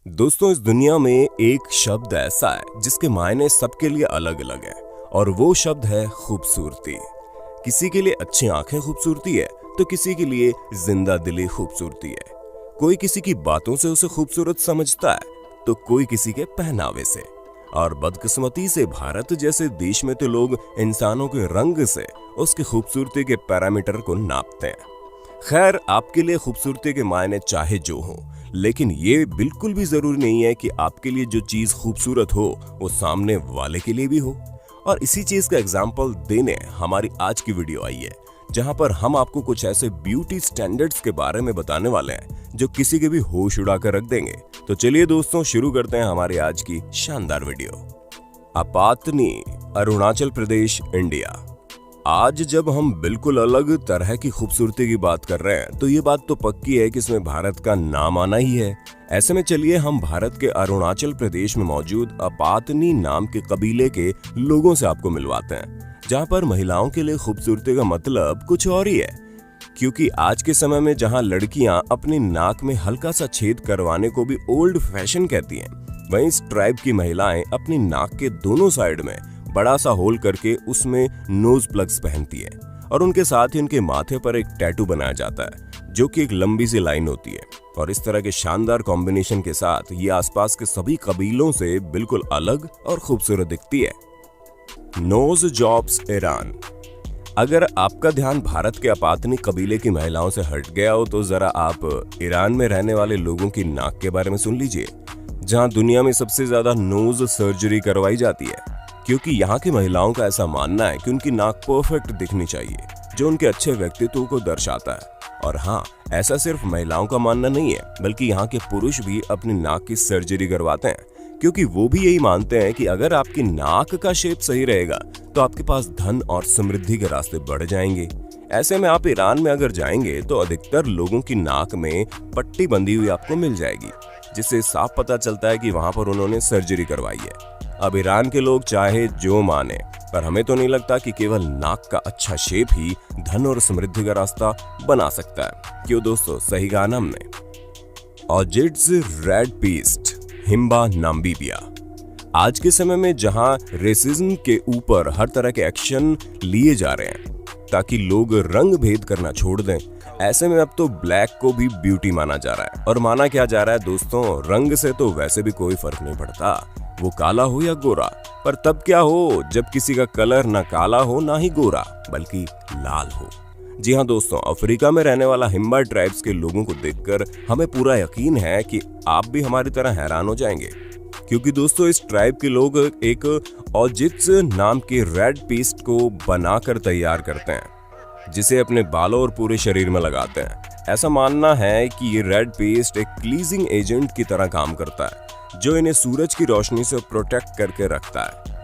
दोस्तों, इस दुनिया में एक शब्द ऐसा है जिसके मायने सबके लिए अलग अलग है और वो शब्द है खूबसूरती। किसी के लिए अच्छी आंखें खूबसूरती है तो किसी के लिए जिंदा दिली खूबसूरती है। कोई किसी की बातों से उसे खूबसूरत समझता है तो कोई किसी के पहनावे से। और बदकिस्मती से भारत जैसे देश में तो लोग इंसानों के रंग से उसकी खूबसूरती के पैरामीटर को नापते हैं। खैर, आपके लिए खूबसूरती के मायने चाहे जो हो, लेकिन ये बिल्कुल भी जरूरी नहीं है कि आपके लिए जो चीज खूबसूरत हो वो सामने वाले के लिए भी हो। और इसी चीज का एग्जाम्पल देने हमारी आज की वीडियो आई है, जहां पर हम आपको कुछ ऐसे ब्यूटी स्टैंडर्ड्स के बारे में बताने वाले हैं जो किसी के भी होश उड़ा कर रख देंगे। तो चलिए दोस्तों, शुरू करते हैं हमारी आज की शानदार वीडियो। आपातनी, अरुणाचल प्रदेश, इंडिया। आज जब हम बिल्कुल अलग तरह की खूबसूरती की बात कर रहे हैं तो ये बात तो पक्की है कि इसमें भारत का नाम आना ही है। ऐसे में चलिए हम भारत के अरुणाचल प्रदेश में मौजूद आपातनी नाम के कबीले के लोगों से आपको मिलवाते हैं, जहां पर महिलाओं के लिए खूबसूरती का मतलब कुछ और ही है। क्योंकि आज के समय में जहां लड़कियां अपनी नाक में हल्का सा छेद करवाने को भी ओल्ड फैशन कहती हैं, वहीं इस ट्राइब की महिलाएं अपनी नाक के दोनों साइड में बड़ा सा होल करके उसमें नोज प्लग्स पहनती है और उनके साथ ही उनके माथे पर एक टैटू बनाया जाता है जो कि एक लंबी सी लाइन होती है। और इस तरह के शानदार कॉम्बिनेशन के साथ ये आसपास के सभी कबीलों से बिल्कुल अलग और खूबसूरत दिखती है। Nose jobs, Iran. अगर आपका ध्यान भारत के आपातनी कबीले की महिलाओं से हट गया हो तो जरा आप ईरान में रहने वाले लोगों की नाक के बारे में सुन लीजिए, जहां दुनिया में सबसे ज्यादा नोज सर्जरी करवाई जाती है। क्योंकि यहाँ की महिलाओं का ऐसा मानना है कि उनकी नाक परफेक्ट दिखनी चाहिए, जो उनके अच्छे व्यक्तित्व को दर्शाता है। और हाँ, ऐसा सिर्फ महिलाओं का मानना नहीं है, बल्कि यहाँ के पुरुष भी अपनी नाक की सर्जरी करवाते हैं, क्योंकि वो भी यही मानते हैं कि अगर आपकी नाक का शेप सही रहेगा तो आपके पास धन और समृद्धि के रास्ते बढ़ जाएंगे। ऐसे में आप ईरान में अगर जाएंगे तो अधिकतर लोगों की नाक में पट्टी बंधी हुई आपको मिल जाएगी, जिससे साफ पता चलता है कि वहां पर उन्होंने सर्जरी करवाई है। अब ईरान के लोग चाहे जो माने, पर हमें तो नहीं लगता कि केवल नाक का अच्छा शेप ही धन और समृद्धि का रास्ता बना सकता है। क्यों दोस्तों, सही कहा ना हमने। Orchids red paste, Himba, Namibia. आज के समय में जहां रेसिज्म के ऊपर हर तरह के एक्शन लिए जा रहे हैं ताकि लोग रंग भेद करना छोड़ दें, ऐसे में अब तो ब्लैक को भी ब्यूटी माना जा रहा है। और माना क्या जा रहा है दोस्तों, रंग से तो वैसे भी कोई फर्क नहीं पड़ता, वो काला हो या गोरा। पर तब क्या हो जब किसी का कलर ना काला हो ना ही गोरा, बल्कि लाल हो। जी हाँ दोस्तों, अफ्रीका में रहने वाला हिम्बा ट्राइब्स के लोगों को देखकर हमें पूरा यकीन है कि आप भी हमारी तरह हैरान हो जाएंगे। क्योंकि दोस्तों, इस ट्राइब के लोग एक ऑर्चिड्स नाम के रेड पेस्ट को बनाकर तैयार करते हैं, जिसे अपने बालों और पूरे शरीर में लगाते हैं। ऐसा मानना है कि ये रेड पेस्ट एक क्लीजिंग एजेंट की तरह काम करता है, जो इन्हें सूरज की रोशनी से प्रोटेक्ट करके रखता है।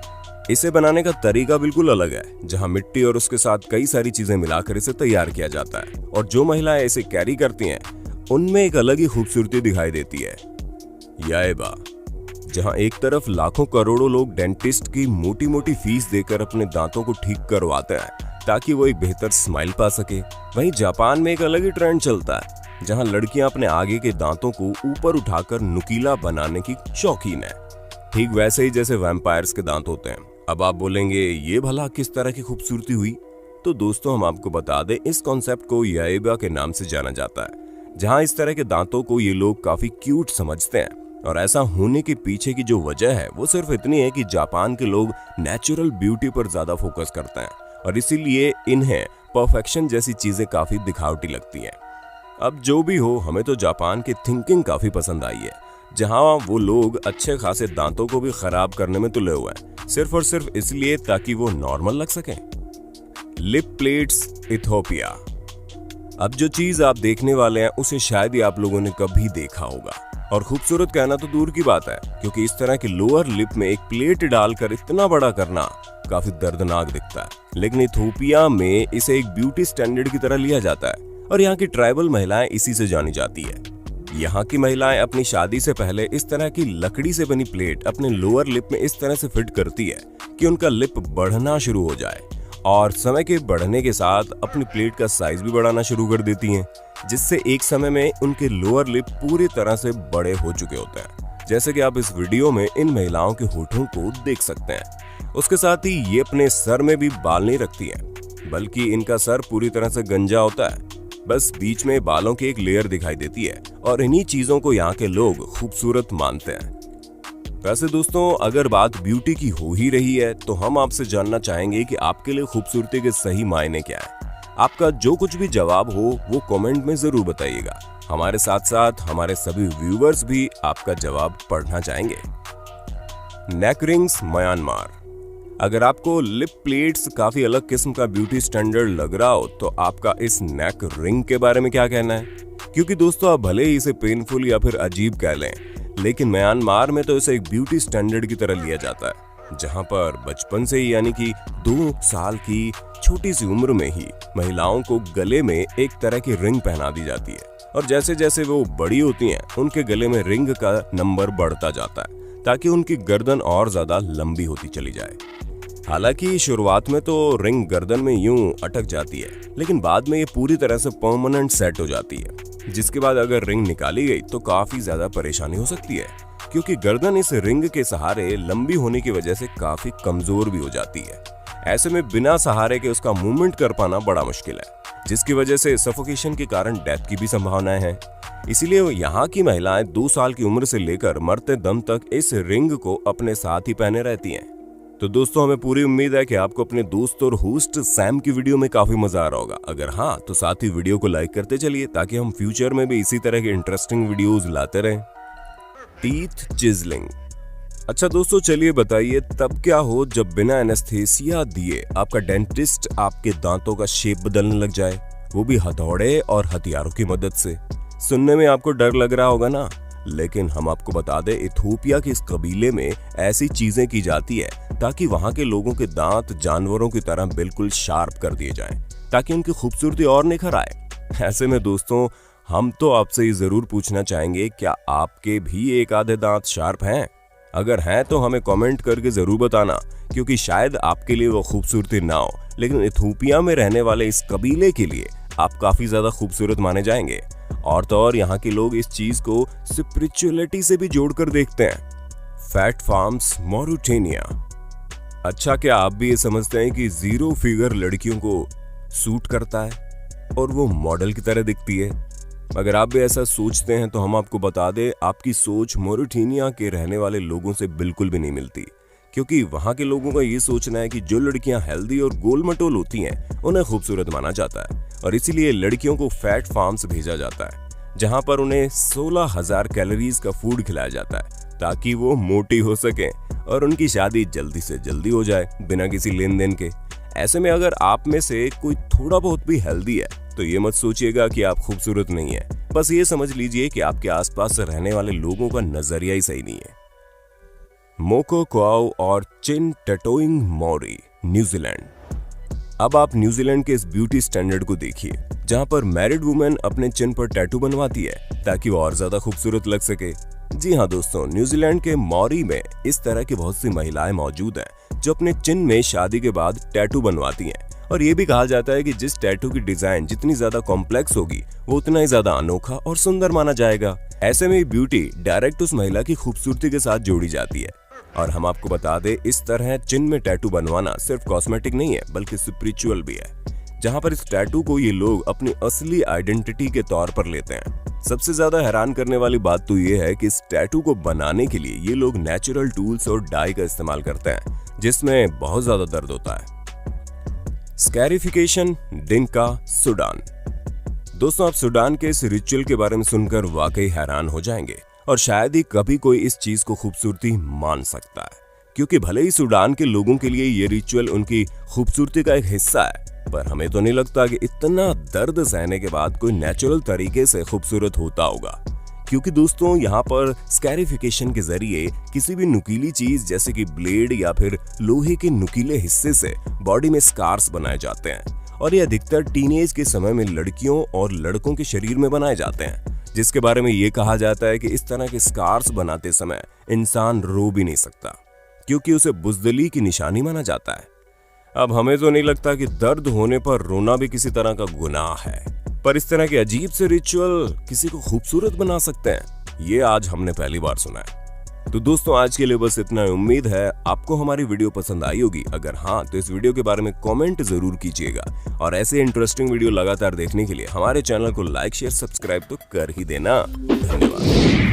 इसे बनाने का तरीका बिल्कुल अलग है, जहां मिट्टी और उसके साथ कई सारी चीजें मिलाकर इसे तैयार किया जाता है। और जो महिलाएं इसे कैरी करती हैं, उनमें एक अलग ही खूबसूरती दिखाई देती है। याएबा, जहां एक तरफ लाखों करोड़ों लोग डेंटिस्ट की मोटी मोटी फीस देकर अपने दांतों को ठीक करवाते हैं ताकि वो एक बेहतर स्माइल पा सके, वहीं जापान में एक अलग ही ट्रेंड चलता है, जहां लड़कियां अपने आगे के दांतों को ऊपर उठाकर नुकीला बनाने की शौकीन है, ठीक वैसे ही जैसे वैम्पायर्स के दांत होते हैं। अब आप बोलेंगे, ये भला किस तरह की खूबसूरती हुई? तो दोस्तों, हम आपको बता दें, इस कॉन्सेप्ट को याएबा के नाम से जाना जाता है, जहां इस तरह के दांतों को ये लोग काफी क्यूट समझते हैं। और ऐसा होने के पीछे की जो वजह है वो सिर्फ इतनी है कि जापान के लोग नेचुरल ब्यूटी पर ज्यादा फोकस करते हैं और इसीलिए इन्हें परफेक्शन जैसी चीजें काफी दिखावटी लगती हैं। अब जो भी हो, हमें तो जापान की थिंकिंग काफी पसंद आई है, जहां वो लोग अच्छे खासे दांतों को भी खराब करने में तुले हुए हैं, सिर्फ और सिर्फ इसलिए ताकि वो नॉर्मल लग सकें। Lip plates, Ethiopia. अब जो चीज आप देखने वाले हैं उसे शायद ही आप लोगों ने कभी देखा होगा, और खूबसूरत कहना तो दूर की बात है, क्योंकि इस तरह के लोअर लिप में एक प्लेट डालकर इतना बड़ा करना काफी दर्दनाक दिखता है। लेकिन इथियोपिया में इसे एक ब्यूटी स्टैंडर्ड की तरह लिया जाता है और यहाँ की ट्राइबल महिलाएं इसी से जानी जाती है। यहाँ की महिलाएं अपनी शादी से पहले इस तरह की लकड़ी से बनी प्लेट अपने लोअर लिप में इस तरह से फिट करती है कि उनका लिप बढ़ना शुरू हो जाए, और समय के बढ़ने के साथ अपनी प्लेट का साइज भी बढ़ाना शुरू कर देती हैं, जिससे एक समय में उनके लोअर लिप पूरी तरह से बड़े हो चुके होते हैं। जैसे कि आप इस वीडियो में इन महिलाओं के होठों को देख सकते हैं। उसके साथ ही ये अपने सर में भी बाल नहीं रखती हैं, बल्कि इनका सर पूरी तरह से गंजा होता है, बस बीच में बालों की एक लेयर दिखाई देती है और इन्हीं चीजों को यहाँ के लोग खूबसूरत मानते हैं। वैसे दोस्तों, अगर बात ब्यूटी की हो ही रही है तो हम आपसे जानना चाहेंगे कि आपके लिए खूबसूरती के सही मायने क्या है। आपका जो कुछ भी जवाब हो वो कमेंट में जरूर बताइएगा। हमारे साथ साथ हमारे सभी व्यूअर्स भी आपका जवाब पढ़ना चाहेंगे। नेक रिंग्स म्यांमार। अगर आपको लिप प्लेट्स काफी अलग किस्म का ब्यूटी स्टैंडर्ड लग रहा हो तो आपका इस नेक रिंग के बारे में क्या कहना है? क्योंकि दोस्तों, आप भले ही इसे पेनफुल या फिर अजीब कह लें, लेकिन म्यांमार में तो इसे एक ब्यूटी स्टैंडर्ड की तरह लिया जाता है, जहां पर बचपन से ही यानी कि 2 साल की छोटी सी उम्र में ही महिलाओं को गले में एक तरह की रिंग पहना दी जाती है और जैसे जैसे वो बड़ी होती हैं उनके गले में रिंग का नंबर बढ़ता जाता है ताकि उनकी गर्दन और ज्यादा लंबी होती चली जाए। हालांकि शुरुआत में तो रिंग गर्दन में यूं अटक जाती है, लेकिन बाद में ये पूरी तरह से परमानेंट सेट हो जाती है, जिसके बाद अगर रिंग निकाली गई तो काफी ज्यादा परेशानी हो सकती है, क्योंकि गर्दन इस रिंग के सहारे लंबी होने की वजह से काफी कमजोर भी हो जाती है। ऐसे में बिना सहारे के उसका मूवमेंट कर पाना बड़ा मुश्किल है, जिसकी वजह से सफोकेशन के कारण डेथ की भी संभावनाएं हैं। इसीलिए यहाँ की महिलाएं 2 साल की उम्र से लेकर मरते दम तक इस रिंग को अपने साथ ही पहने रहती हैं। तो दोस्तों, हमें पूरी उम्मीद है कि आपको अपने दोस्त और होस्ट सैम की वीडियो में काफी मजा आ रहा होगा। अगर हाँ, तो साथ ही वीडियो को लाइक करते चलिए ताकि हम फ्यूचर में भी इसी तरह के इंटरेस्टिंग वीडियोस लाते रहें। टीथ चिजलिंग। अच्छा दोस्तों, चलिए बताइए तब क्या हो जब बिना एनेस्थेसिया दिए आपका डेंटिस्ट आपके दांतों का शेप बदलने लग जाए, वो भी हथौड़े और हथियारों की मदद से। सुनने में आपको डर लग रहा होगा ना, लेकिन हम आपको बता दें, इथोपिया के इस कबीले में ऐसी चीजें की जाती है ताकि वहां के लोगों के दांत जानवरों की तरह बिल्कुल शार्प कर दिए जाएं, ताकि उनकी खूबसूरती और निखर आए। ऐसे में दोस्तों, हम तो आपसे ये जरूर पूछना चाहेंगे, क्या आपके भी एक आधे दांत शार्प हैं? अगर हैं तो हमें कमेंट करके जरूर बताना, क्योंकि शायद आपके लिए वो खूबसूरती ना हो, लेकिन इथोपिया में रहने वाले इस कबीले के लिए आप काफी ज्यादा खूबसूरत माने जाएंगे। और तो और यहाँ के लोग इस चीज को स्पिरिचुअलिटी से भी जोड़कर देखते हैं। Fat farms Mauritania. अच्छा, क्या आप भी ये समझते हैं कि 0 फिगर लड़कियों को सूट करता है और वो मॉडल की तरह दिखती है? अगर आप भी ऐसा सोचते हैं तो हम आपको बता दें, आपकी सोच मॉरिटेनिया के रहने वाले लोगों से बिल्कुल भी नहीं मिलती, क्योंकि वहां के लोगों का ये सोचना है कि जो लड़कियां हेल्दी और गोल मटोल होती हैं उन्हें खूबसूरत माना जाता है, और इसीलिए लड़कियों को फैट फार्म्स भेजा जाता है, जहां पर उन्हें 16,000 कैलोरीज का फूड खिलाया जाता है ताकि वो मोटी हो सके और उनकी शादी जल्दी से जल्दी हो जाए बिना किसी लेन देन के। ऐसे में अगर आप में से कोई थोड़ा बहुत भी हेल्दी है तो ये मत सोचिएगा कि आप खूबसूरत नहीं है, बस ये समझ लीजिए कि आपके आसपास रहने वाले लोगों का नजरिया ही सही नहीं है। मोको क्वाओ और चिन टैटूइंग मॉरी, न्यूजीलैंड। अब आप न्यूजीलैंड के इस ब्यूटी स्टैंडर्ड को देखिए, जहां पर मैरिड वुमेन अपने चिन पर टैटू बनवाती है ताकि वो और ज्यादा खूबसूरत लग सके। जी हाँ दोस्तों, न्यूजीलैंड के मॉरी में इस तरह की बहुत सी महिलाएं मौजूद हैं जो अपने चिन में शादी के बाद टैटू बनवाती हैं, और ये भी कहा जाता है कि जिस टैटू की डिजाइन जितनी ज्यादा कॉम्प्लेक्स होगी वो उतना ही ज्यादा अनोखा और सुंदर माना जाएगा। ऐसे में ब्यूटी डायरेक्ट उस महिला की खूबसूरती के साथ जोड़ी जाती है। और हम आपको बता दें, इस तरह चिन में टैटू बनवाना सिर्फ कॉस्मेटिक नहीं है बल्कि स्पिरिचुअल भी है, जहां पर इस टैटू को ये लोग अपनी असली आइडेंटिटी के तौर पर लेते हैं। सबसे ज्यादा हैरान करने वाली बात तो ये है कि इस टैटू को बनाने के लिए ये लोग नेचुरल टूल्स और डाई का इस्तेमाल करते हैं, जिसमें बहुत ज्यादा दर्द होता है। स्कैरिफिकेशन डिंका सूडान। दोस्तों, आप सूडान के इस रिचुअल के बारे में सुनकर वाकई हैरान हो जाएंगे, और शायद ही कभी कोई इस चीज को खूबसूरती मान सकता है, क्योंकि भले ही सूडान के लोगों के लिए ये रिचुअल उनकी खूबसूरती का एक हिस्सा है, पर हमें तो नहीं लगता कि इतना दर्द सहने के बाद कोई नेचुरल तरीके से खूबसूरत होता होगा। क्योंकि दोस्तों, यहाँ पर स्कैरिफिकेशन के जरिए किसी भी नुकीली चीज जैसे कि ब्लेड या फिर लोहे के नुकीले हिस्से से बॉडी में स्कार्स बनाए जाते हैं, और ये अधिकतर टीनेज के समय में लड़कियों और लड़कों के शरीर में बनाए जाते हैं, जिसके बारे में ये कहा जाता है कि इस तरह के स्कार्स बनाते समय इंसान रो भी नहीं सकता, क्योंकि उसे बुज़दिली की निशानी माना जाता है। अब हमें तो नहीं लगता कि दर्द होने पर रोना भी किसी तरह का गुनाह है, पर इस तरह के अजीब से रिचुअल किसी को खूबसूरत बना सकते हैं, ये आज हमने पहली बार सुना है। तो दोस्तों आज के लिए बस इतना ही। उम्मीद है आपको हमारी वीडियो पसंद आई होगी। अगर हाँ तो इस वीडियो के बारे में कमेंट जरूर कीजिएगा और ऐसे इंटरेस्टिंग वीडियो लगातार देखने के लिए हमारे चैनल को लाइक शेयर सब्सक्राइब तो कर ही देना। धन्यवाद।